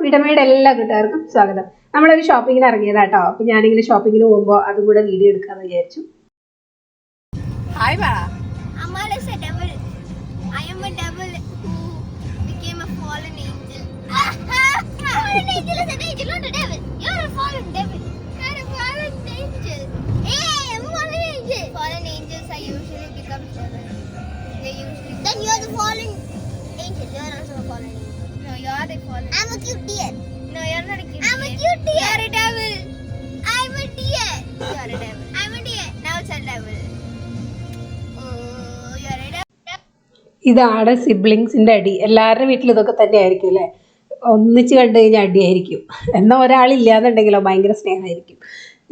വീട്ടമ്മയുടെ എല്ലാ കൂട്ടുകാർക്കും സ്വാഗതം. നമ്മളൊരു ഷോപ്പിങ്ങിന് ഇറങ്ങിയതാട്ടോ. അപ്പൊ ഞാനിങ്ങനെ ഷോപ്പിങ്ങിന് പോകുമ്പോൾ അതും കൂടെ വീഡിയോ എടുക്കാന്ന് വിചാരിച്ചു. Then you're the fallen angel. You're also a fallen angel. No, you're the fallen. I'm a cute deer. No, you're not a cute deer. I'm a cute deer. You're a devil. I'm a deer. You're a devil. I'm a deer. Now it's a devil. Oh, you're a devil. ഇതാണ് സിബ്ലിങ്സിന്റെ അടി. എല്ലാവരുടെ വീട്ടിലും ഇതൊക്കെ തന്നെ ആയിരിക്കും അല്ലേ? ഒന്നിച്ച് കണ്ടു കഴിഞ്ഞാൽ അടിയായിരിക്കും. എന്നാൽ ഒരാളില്ലാന്നുണ്ടെങ്കിലോ ഭയങ്കര സ്നേഹമായിരിക്കും.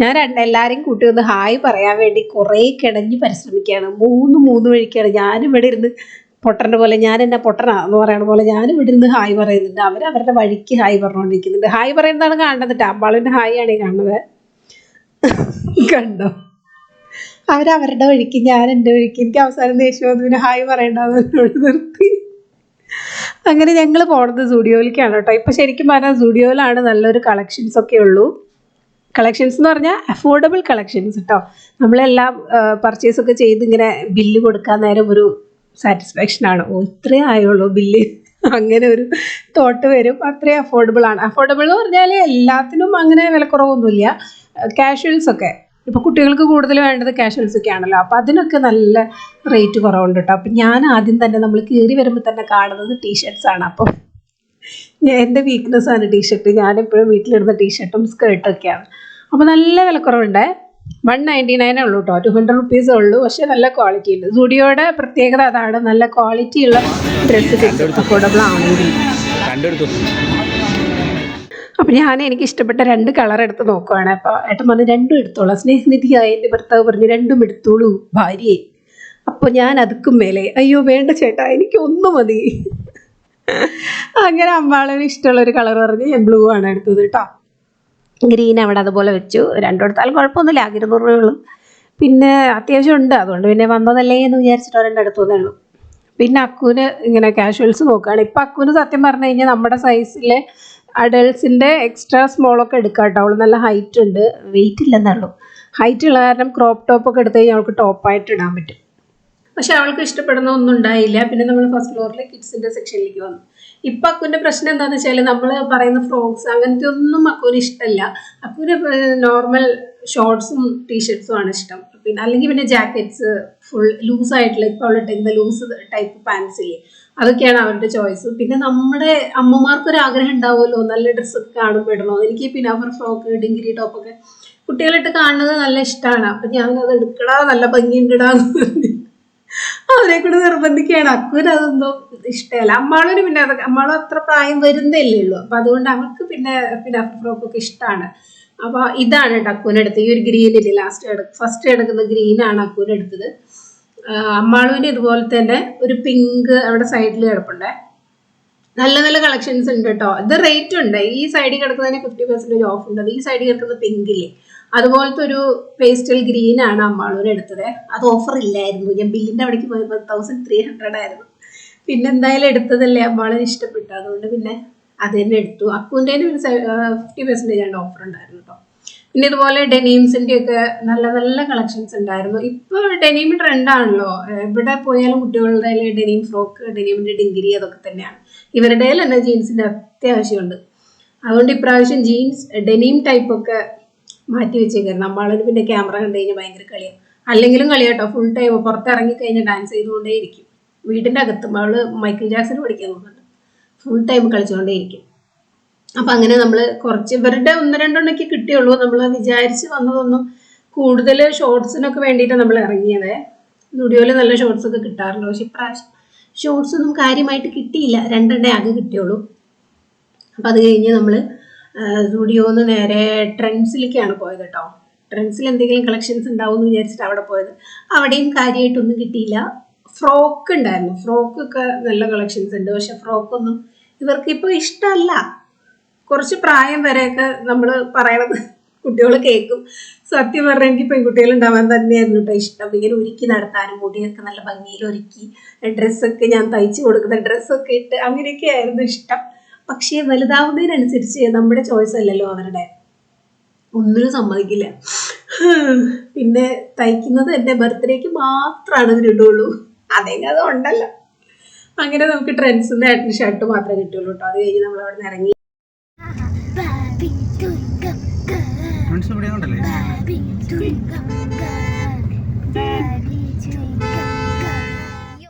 ഞാൻ എല്ലാവരെയും കൂട്ടി ഒന്ന് ഹായ് പറയാൻ വേണ്ടി കുറേ കിടഞ്ഞ് പരിശ്രമിക്കുകയാണ്. മൂന്ന് വഴിക്കാണ്. ഞാനിവിടെ ഇരുന്ന് പൊട്ടൻ്റെ പോലെ, ഞാൻ എന്നെ പൊട്ടനാന്ന് പറയണ പോലെ ഞാനിവിടെ ഇരുന്ന് ഹായ് പറയുന്നുണ്ട്. അവരവരുടെ വഴിക്ക് ഹായ് പറഞ്ഞുകൊണ്ടിരിക്കുന്നുണ്ട്. ഹായ് പറയുന്നതാണ് കാണുന്നത്. അമ്പാളിൻ്റെ ഹായ് ആണ് ഈ കാണുന്നത്. കണ്ടോ? അവരവരുടെ വഴിക്ക്, ഞാൻ എൻ്റെ വഴിക്ക്. എനിക്ക് അവസാനം ദേഷ്യം വന്നു. പിന്നെ ഹായ് പറയണ്ടെന്നോട് നിർത്തി. അങ്ങനെ ഞങ്ങൾ പോണത് സ്റ്റുഡിയോയിലേക്കാണ് കേട്ടോ. ഇപ്പം ശരിക്കും പറഞ്ഞാൽ സ്റ്റുഡിയോയിലാണ് നല്ലൊരു കളക്ഷൻസ് ഒക്കെ ഉള്ളൂ. കളക്ഷൻസ് എന്ന് പറഞ്ഞാൽ അഫോർഡബിൾ കളക്ഷൻസ് കേട്ടോ. നമ്മളെല്ലാം പർച്ചേസൊക്കെ ചെയ്ത് ഇങ്ങനെ ബില്ല് കൊടുക്കാൻ നേരം ഒരു സാറ്റിസ്ഫാക്ഷനാണ്. ഓ, ഇത്രേ ആയുള്ളൂ ബില്ല്, അങ്ങനെ ഒരു തോട്ട് വരും. അത്രയും അഫോർഡബിൾ ആണ്. അഫോർഡബിൾ എന്ന് പറഞ്ഞാൽ എല്ലാത്തിനും അങ്ങനെ വിലക്കുറവൊന്നുമില്ല. കാഷ്വൽസൊക്കെ ഇപ്പോൾ കുട്ടികൾക്ക് കൂടുതൽ വേണ്ടത് കാഷ്വൽസൊക്കെ ആണല്ലോ. അപ്പോൾ അതിനൊക്കെ നല്ല റേറ്റ് കുറവുണ്ട് കേട്ടോ. അപ്പം ഞാൻ ആദ്യം തന്നെ നമ്മൾ കയറി വരുമ്പോൾ തന്നെ കാണുന്നത് ടീഷർട്ട്സാണ്. അപ്പം എൻ്റെ വീക്ക്നെസ്സാണ് ടീഷർട്ട്. ഞാനെപ്പോഴും വീട്ടിലിടുന്ന ടീഷർട്ടും സ്കേർട്ടൊക്കെയാണ്. അപ്പോൾ നല്ല വിലക്കുറവുണ്ട്. 199 ഉള്ളൂ കേട്ടോ. 200 റുപ്പീസേ ഉള്ളൂ. പക്ഷേ നല്ല ക്വാളിറ്റി ഉണ്ട്. സ്റ്റുഡിയോയുടെ പ്രത്യേകത അതാണ്, നല്ല ക്വാളിറ്റിയുള്ള ഡ്രസ്സ് കിട്ടും അഫോർഡബിൾ ആണെങ്കിൽ. അപ്പോൾ എനിക്ക് ഇഷ്ടപ്പെട്ട 2 കളർ എടുത്ത് നോക്കുവാണ്. അപ്പോൾ ഏട്ടൻ പറഞ്ഞു രണ്ടും എടുത്തോളാം. സ്നേഹനിധിയായ എൻ്റെ ഭർത്താവ് പറഞ്ഞു രണ്ടും എടുത്തോളൂ ഭാര്യയെ. അപ്പോൾ ഞാൻ അതുക്കും മേലെ അയ്യോ വേണ്ട ചേട്ടാ, എനിക്ക് ഒന്ന് മതി. അങ്ങനെ അമ്മാളൊരു ഇഷ്ടമുള്ളൊരു കളർ പറഞ്ഞ് ഞാൻ ബ്ലൂ ആണ് എടുത്തത് കേട്ടോ. ഗ്രീൻ അവിടെ അതുപോലെ വെച്ചു. രണ്ടും എടുത്താലും കുഴപ്പമൊന്നുമില്ല. 200 രൂപയുള്ളൂ. പിന്നെ അത്യാവശ്യം ഉണ്ട്. അതുകൊണ്ട് പിന്നെ വന്നതല്ലേ എന്ന് വിചാരിച്ചിട്ട് രണ്ടെടുത്തതേ ഉള്ളൂ. പിന്നെ അക്കുവിന് ഇങ്ങനെ കാഷ്വൽസ് നോക്കുകയാണ്. ഇപ്പം അക്കുവിന് സത്യം പറഞ്ഞു കഴിഞ്ഞാൽ നമ്മുടെ സൈസിലെ അഡൾട്ട്സിൻ്റെ എക്സ്ട്രാ സ്മോളൊക്കെ എടുക്കാം കേട്ടോ. അവൾ നല്ല ഹൈറ്റ് ഉണ്ട്, വെയിറ്റ് ഇല്ലെന്നുള്ളൂ. ഹൈറ്റ് ഉള്ള കാരണം ക്രോപ്പ് ടോപ്പൊക്കെ എടുത്ത് കഴിഞ്ഞാൽ അവൾക്ക് ടോപ്പായിട്ട് ഇടാൻ പറ്റും. പക്ഷെ അവൾക്ക് ഇഷ്ടപ്പെടുന്ന ഒന്നും ഉണ്ടായില്ല. പിന്നെ നമ്മൾ ഫസ്റ്റ് ഫ്ലോറിലെ കിഡ്സിൻ്റെ സെക്ഷനിലേക്ക് വന്നു. ഇപ്പം അക്കുവിൻ്റെ പ്രശ്നം എന്താണെന്ന് വെച്ചാൽ നമ്മൾ പറയുന്ന ഫ്രോക്സ് അങ്ങനത്തെ ഒന്നും അക്കുവിന് ഇഷ്ടമല്ല. അക്കുവിന് നോർമൽ ഷോർട്ട്സും ടീഷർട്ട്സും ആണ് ഇഷ്ടം. പിന്നെ അല്ലെങ്കിൽ പിന്നെ ജാക്കറ്റ്സ് ഫുൾ ലൂസായിട്ടുള്ള, ഇപ്പോൾ അവൾ ഇട്ടിരുന്ന ലൂസ് ടൈപ്പ് പാൻസ് ഇല്ലേ, അതൊക്കെയാണ് അവരുടെ ചോയ്സ്. പിന്നെ നമ്മുടെ അമ്മമാർക്കൊരു ആഗ്രഹം ഉണ്ടാവുമല്ലോ നല്ല ഡ്രസ്സൊക്കെ കാണുമ്പോൾ ഇടണോ. എനിക്ക് പിന്നെ അവർ ഫ്രോക്ക് ഡിങ്കിരി ടോപ്പൊക്കെ കുട്ടികളിട്ട് കാണുന്നത് നല്ല ഇഷ്ടമാണ്. അപ്പം ഞാനത് എടുക്കടാ, നല്ല ഭംഗിയുണ്ടിടാന്ന് അവരെ കൂടെ നിർബന്ധിക്കുകയാണ്. അക്കുവിന് അതൊന്നും ഇഷ്ടമല്ല. അമ്മാളിന് പിന്നെ അതൊക്കെ, അമ്മാളും അത്ര പ്രായം വരുന്നല്ലേ ഉള്ളൂ. അപ്പം അതുകൊണ്ട് അവൾക്ക് പിന്നെ ഫ്രോക്കൊക്കെ ഇഷ്ടമാണ്. അപ്പോൾ ഇതാണ് കേട്ടോ അക്കുവിന് എടുത്തത്. ഈ ഒരു ഗ്രീനില്ലേ ഫസ്റ്റ് എടുക്കുന്ന ഗ്രീനാണ് അക്കുവിന് എടുത്തത്. അമ്മാളുവിന് ഇതുപോലെ തന്നെ ഒരു പിങ്ക് അവിടെ സൈഡിൽ കിടപ്പുണ്ട്. നല്ല നല്ല കളക്ഷൻസ് ഉണ്ട് കേട്ടോ. ഇത് റേറ്റ് ഉണ്ട്. ഈ സൈഡിൽ കിടക്കുന്നതിന് 50% ഓഫ് ഉണ്ട്. ഈ സൈഡിൽ കിടക്കുന്ന പിങ്കില്ലേ, അതുപോലത്തെ ഒരു പേസ്റ്റൽ ഗ്രീനാണ് അമ്മാളൂര് എടുത്തത്. അത് ഓഫർ ഇല്ലായിരുന്നു. ഞാൻ ബില്ലിൻ്റെ അവിടേക്ക് പോയപ്പോൾ 1300 ആയിരുന്നു. പിന്നെ എന്തായാലും എടുത്തതല്ലേ, അമ്മാളിന് ഇഷ്ടപ്പെട്ടു. അതുകൊണ്ട് പിന്നെ അത് തന്നെ എടുത്തു. അക്കുവിൻ്റെ ഒരു 50% ഓഫർ ഉണ്ടായിരുന്നു കേട്ടോ. പിന്നെ ഇതുപോലെ ഡെനീംസിൻ്റെ ഒക്കെ നല്ല നല്ല കളക്ഷൻസ് ഉണ്ടായിരുന്നു. ഇപ്പോൾ ഡെനീം ട്രെൻഡാണല്ലോ. എവിടെ പോയാലും കുട്ടികളുടെ ഡെനീം ഫ്രോക്ക്, ഡെനീമിൻ്റെ ഡിങ്കിരി അതൊക്കെ തന്നെയാണ്. ഇവരുടെ തന്നെ ജീൻസിൻ്റെ അത്യാവശ്യമുണ്ട്. അതുകൊണ്ട് ഇപ്രാവശ്യം ജീൻസ് ഡെനീം ടൈപ്പൊക്കെ മാറ്റി വെച്ചേക്കായിരുന്നു. നമ്മളതിന് പിന്നെ ക്യാമറ കണ്ടു കഴിഞ്ഞാൽ ഭയങ്കര കളിയാണ്. അല്ലെങ്കിലും കളിയാട്ടോ. ഫുൾ ടൈം പുറത്തിറങ്ങി കഴിഞ്ഞാൽ ഡാൻസ് ചെയ്തുകൊണ്ടേ ഇരിക്കും. വീടിൻ്റെ അകത്തും അവൾ മൈക്കിൾ ജാക്സൺ പഠിക്കാൻ തോന്നുന്നുണ്ട്. ഫുൾ ടൈം കളിച്ചുകൊണ്ടേ ഇരിക്കും. അപ്പം അങ്ങനെ നമ്മൾ കുറച്ച് ഇവരുടെ 1-2 കിട്ടിയുള്ളൂ. നമ്മൾ വിചാരിച്ച് വന്നതൊന്നും കൂടുതൽ ഷോർട്സിനൊക്കെ വേണ്ടിയിട്ട് നമ്മൾ ഇറങ്ങിയത്. സ്റ്റുഡിയോയിൽ നല്ല ഷോർട്സൊക്കെ കിട്ടാറുണ്ട്. പക്ഷെ ഇപ്രാവശ്യം ഷോർട്സൊന്നും കാര്യമായിട്ട് കിട്ടിയില്ല. 2 ആകെ കിട്ടിയുള്ളൂ. അപ്പം അത് കഴിഞ്ഞ് നമ്മൾ സ്റ്റുഡിയോന്ന് നേരെ ട്രെൻഡ്സിലേക്കാണ് പോയത് കേട്ടോ. ട്രെൻഡ്സിൽ എന്തെങ്കിലും കളക്ഷൻസ് ഉണ്ടാവും എന്ന് വിചാരിച്ചിട്ട് അവിടെ പോയത്. അവിടെയും കാര്യമായിട്ടൊന്നും കിട്ടിയില്ല. ഫ്രോക്ക് ഉണ്ടായിരുന്നു. ഫ്രോക്കൊക്കെ നല്ല കളക്ഷൻസ് ഉണ്ട്. പക്ഷെ ഫ്രോക്കൊന്നും ഇവർക്കിപ്പോൾ ഇഷ്ടമല്ല. കുറച്ച് പ്രായം വരെയൊക്കെ നമ്മൾ പറയണത് കുട്ടികൾ കേൾക്കും. സത്യം പറഞ്ഞാൽ എനിക്ക് പെൺകുട്ടികൾ ഉണ്ടാവാൻ തന്നെയായിരുന്നു കേട്ടോ ഇഷ്ടം. ഇങ്ങനെ ഒരുക്കി നടത്താനും മുടിയൊക്കെ നല്ല ഭംഗിയിൽ ഒരുക്കി ഡ്രസ്സൊക്കെ ഞാൻ തയ്ച്ച് കൊടുക്കുന്ന ഡ്രസ്സൊക്കെ ഇട്ട് അങ്ങനെയൊക്കെ ആയിരുന്നു ഇഷ്ടം. പക്ഷേ വലുതാവുന്നതിനനുസരിച്ച് നമ്മുടെ ചോയ്സ് അല്ലല്ലോ അവരുടെ, ഒന്നിനും സമ്മതിക്കില്ല. പിന്നെ തയ്ക്കുന്നത് എൻ്റെ ബർത്ത്ഡേക്ക് മാത്രമാണ് അതിന് ഇടുള്ളൂ, അതെങ്കിലും ഉണ്ടല്ലോ. അങ്ങനെ നമുക്ക് ട്രെൻഡ്സിൻ്റെ ഷർട്ട് മാത്രമേ കിട്ടുള്ളൂ കേട്ടോ. അത് കഴിഞ്ഞ് നമ്മൾ അവിടെ നിന്ന് ഇറങ്ങി.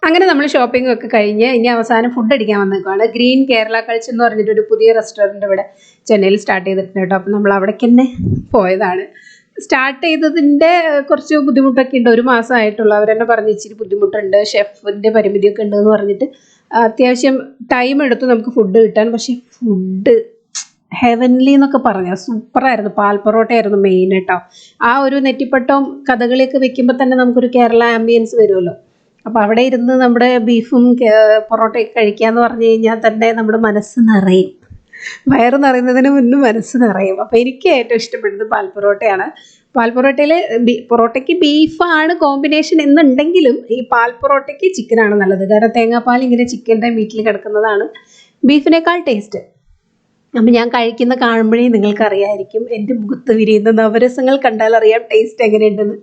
അങ്ങനെ നമ്മൾ ഷോപ്പിംഗ് ഒക്കെ കഴിഞ്ഞ് ഇനി അവസാനം ഫുഡ് അടിക്കാൻ വന്നേക്കുവാണ്. ഗ്രീൻ കേരള കൾച്ചർ എന്ന് പറഞ്ഞിട്ടൊരു പുതിയ റെസ്റ്റോറൻറ്റ് ഇവിടെ ചെന്നൈയിൽ സ്റ്റാർട്ട് ചെയ്തിട്ടുണ്ട് കേട്ടോ. അപ്പം നമ്മൾ അവിടേക്ക് തന്നെ പോയതാണ്. സ്റ്റാർട്ട് ചെയ്തതിൻ്റെ കുറച്ച് ബുദ്ധിമുട്ടൊക്കെ ഉണ്ട്. 1 മാസമായിട്ടുള്ളൂ. അവരെന്നെ പറഞ്ഞ് ഇച്ചിരി ബുദ്ധിമുട്ടുണ്ട്, ഷെഫിൻ്റെ പരിമിതിയൊക്കെ ഉണ്ടെന്ന് പറഞ്ഞിട്ട് അത്യാവശ്യം ടൈം എടുത്തു നമുക്ക് ഫുഡ് കിട്ടാൻ. പക്ഷേ ഫുഡ് ഹെവൻലി എന്നൊക്കെ പറഞ്ഞാൽ സൂപ്പറായിരുന്നു. പാൽ പൊറോട്ടയായിരുന്നു മെയിൻ കേട്ടോ. ആ ഒരു നെറ്റിപ്പട്ടവും കഥകളിയൊക്കെ വെക്കുമ്പോൾ തന്നെ നമുക്കൊരു കേരള ആംബിയൻസ് വരുമല്ലോ. അപ്പോൾ അവിടെ ഇരുന്ന് നമ്മുടെ ബീഫും പൊറോട്ടയൊക്കെ കഴിക്കാമെന്ന് പറഞ്ഞു കഴിഞ്ഞാൽ തന്നെ നമ്മുടെ മനസ്സ് നിറയും. വയറ് നിറയുന്നതിന് മുന്നേ മനസ്സ് നിറയും. അപ്പോൾ എനിക്ക് ഏറ്റവും ഇഷ്ടപ്പെടുന്നത് പാൽ പൊറോട്ടയാണ്. പാൽ പൊറോട്ടയിൽ പൊറോട്ടയ്ക്ക് ബീഫാണ് കോമ്പിനേഷൻ എന്നുണ്ടെങ്കിലും ഈ പാൽ പൊറോട്ടയ്ക്ക് ചിക്കനാണ് നല്ലത്. കാരണം തേങ്ങാപ്പാൽ ഇങ്ങനെ ചിക്കൻ്റെ മീറ്റിൽ കിടക്കുന്നതാണ് ബീഫിനേക്കാൾ ടേസ്റ്റ്. അപ്പം ഞാൻ കഴിക്കുന്ന കാണുമ്പോഴേ നിങ്ങൾക്കറിയായിരിക്കും, എൻ്റെ മുഖത്ത് വിരിയുന്ന നവരസങ്ങൾ കണ്ടാൽ അറിയാം ടേസ്റ്റ് എങ്ങനെയുണ്ടെന്ന്.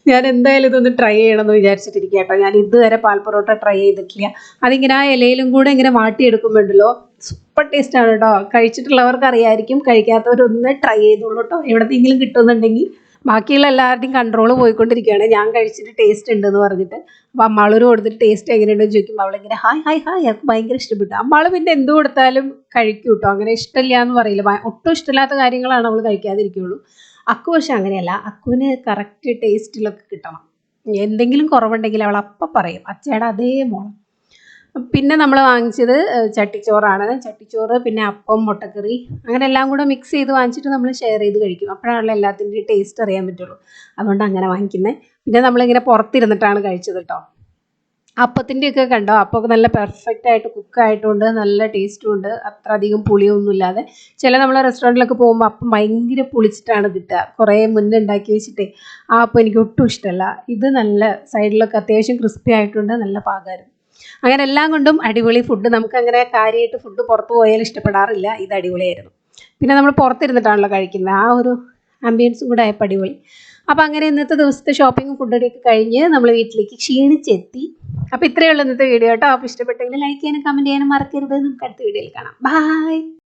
ഞാൻ എന്തായാലും ഇതൊന്ന് ട്രൈ ചെയ്യണമെന്ന് വിചാരിച്ചിട്ടിരിക്കുക കേട്ടോ. ഞാൻ ഇതുവരെ പാൽ പൊറോട്ട ട്രൈ ചെയ്തിട്ടില്ല. അതിങ്ങനെ ആ ഇലയിലും കൂടെ ഇങ്ങനെ വാട്ടിയെടുക്കുമ്പോണ്ടല്ലോ സൂപ്പർ ടേസ്റ്റാണ് കേട്ടോ. കഴിച്ചിട്ടുള്ളവർക്ക് അറിയായിരിക്കും, കഴിക്കാത്തവരൊന്ന് ട്രൈ ചെയ്തോളൂ കേട്ടോ. എവിടെന്നെങ്കിലും കിട്ടുന്നുണ്ടെങ്കിൽ. ബാക്കിയുള്ള എല്ലാവരുടെയും കൺട്രോൾ പോയിക്കൊണ്ടിരിക്കുകയാണ്. ഞാൻ കഴിച്ചിട്ട് ടേസ്റ്റ് ഉണ്ടെന്ന് പറഞ്ഞിട്ട്. അപ്പോൾ അമ്മാളൊരു കൊടുത്തിട്ട് ടേസ്റ്റ് എങ്ങനെയുണ്ടെന്ന് ചോദിക്കുമ്പോൾ അവളിങ്ങനെ ഹായ് ഹായ് ഹായ് അവൾക്ക് ഭയങ്കര ഇഷ്ടപ്പെട്ടു. അമ്മാൾ പിന്നെ എന്ത് കൊടുത്താലും കഴിക്കും കേട്ടോ. അങ്ങനെ ഇഷ്ടമില്ല എന്ന് പറയില്ല. ഒട്ടും ഇഷ്ടമില്ലാത്ത കാര്യങ്ങളാണ് അവൾ കഴിക്കാതിരിക്കുകയുള്ളൂ. അക്കു പക്ഷെ അങ്ങനെയല്ല. അക്കുവിന് കറക്റ്റ് ടേസ്റ്റിലൊക്കെ കിട്ടണം. എന്തെങ്കിലും കുറവുണ്ടെങ്കിൽ അവൾ അപ്പം പറയും, അച്ചയുടെ അതേ മോളം. പിന്നെ നമ്മൾ വാങ്ങിച്ചത് ചട്ടിച്ചോറാണ്. ചട്ടിച്ചോറ്, പിന്നെ അപ്പം, മുട്ടക്കറി, അങ്ങനെ എല്ലാം കൂടെ മിക്സ് ചെയ്ത് വാങ്ങിച്ചിട്ട് നമ്മൾ ഷെയർ ചെയ്ത് കഴിക്കും. അപ്പോഴാണല്ലോ എല്ലാത്തിൻ്റെയും ടേസ്റ്റ് അറിയാൻ പറ്റുള്ളൂ. അതുകൊണ്ട് അങ്ങനെ വാങ്ങിക്കുന്നത്. പിന്നെ നമ്മളിങ്ങനെ പുറത്തിരുന്നിട്ടാണ് കഴിച്ചത് കേട്ടോ. അപ്പത്തിൻ്റെയൊക്കെ കണ്ടോ, അപ്പമൊക്കെ നല്ല പെർഫെക്റ്റ് ആയിട്ട് കുക്കായിട്ടുണ്ട്, നല്ല ടേസ്റ്റും ഉണ്ട്, അത്ര അധികം പുളിയൊന്നും ഇല്ലാതെ. ചില നമ്മളെ റെസ്റ്റോറൻറ്റിലൊക്കെ പോകുമ്പോൾ അപ്പം ഭയങ്കര പുളിച്ചിട്ടാണ് കിട്ടുക, കുറേ മുന്നേ ഉണ്ടാക്കി വെച്ചിട്ടേ. ആ അപ്പം എനിക്ക് ഒട്ടും ഇഷ്ടമല്ല. ഇത് നല്ല സൈഡിലൊക്കെ അത്യാവശ്യം ക്രിസ്പി ആയിട്ടുണ്ട്, നല്ല പാകായിരുന്നു. അങ്ങനെ എല്ലാം കൊണ്ടും അടിപൊളി ഫുഡ്. നമുക്കങ്ങനെ കാര്യമായിട്ട് ഫുഡ് പുറത്ത് പോയാൽ ഇഷ്ടപ്പെടാറില്ല. ഇത് അടിപൊളിയായിരുന്നു. പിന്നെ നമ്മൾ പുറത്തിരുന്നിട്ടാണല്ലോ കഴിക്കുന്നത്, ആ ഒരു ആംബിയൻസും കൂടെ ആയപ്പോൾ അടിപൊളി. അപ്പോൾ അങ്ങനെ ഇന്നത്തെ ദിവസത്തെ ഷോപ്പിംഗ് ഫുഡൊക്കെ കഴിഞ്ഞ് നമ്മൾ വീട്ടിലേക്ക് ക്ഷീണിച്ചെത്തി. അപ്പോൾ ഇത്രയേ ഉള്ളൂ ഇന്നത്തെ വീഡിയോ കേട്ടോ. അപ്പോൾ ഇഷ്ടപ്പെട്ടെങ്കിൽ ലൈക്ക് ചെയ്യാനും കമൻറ്റ് ചെയ്യാനും മറക്കരുത്. നമുക്ക് അടുത്ത വീഡിയോയിൽ കാണാം. ബൈ.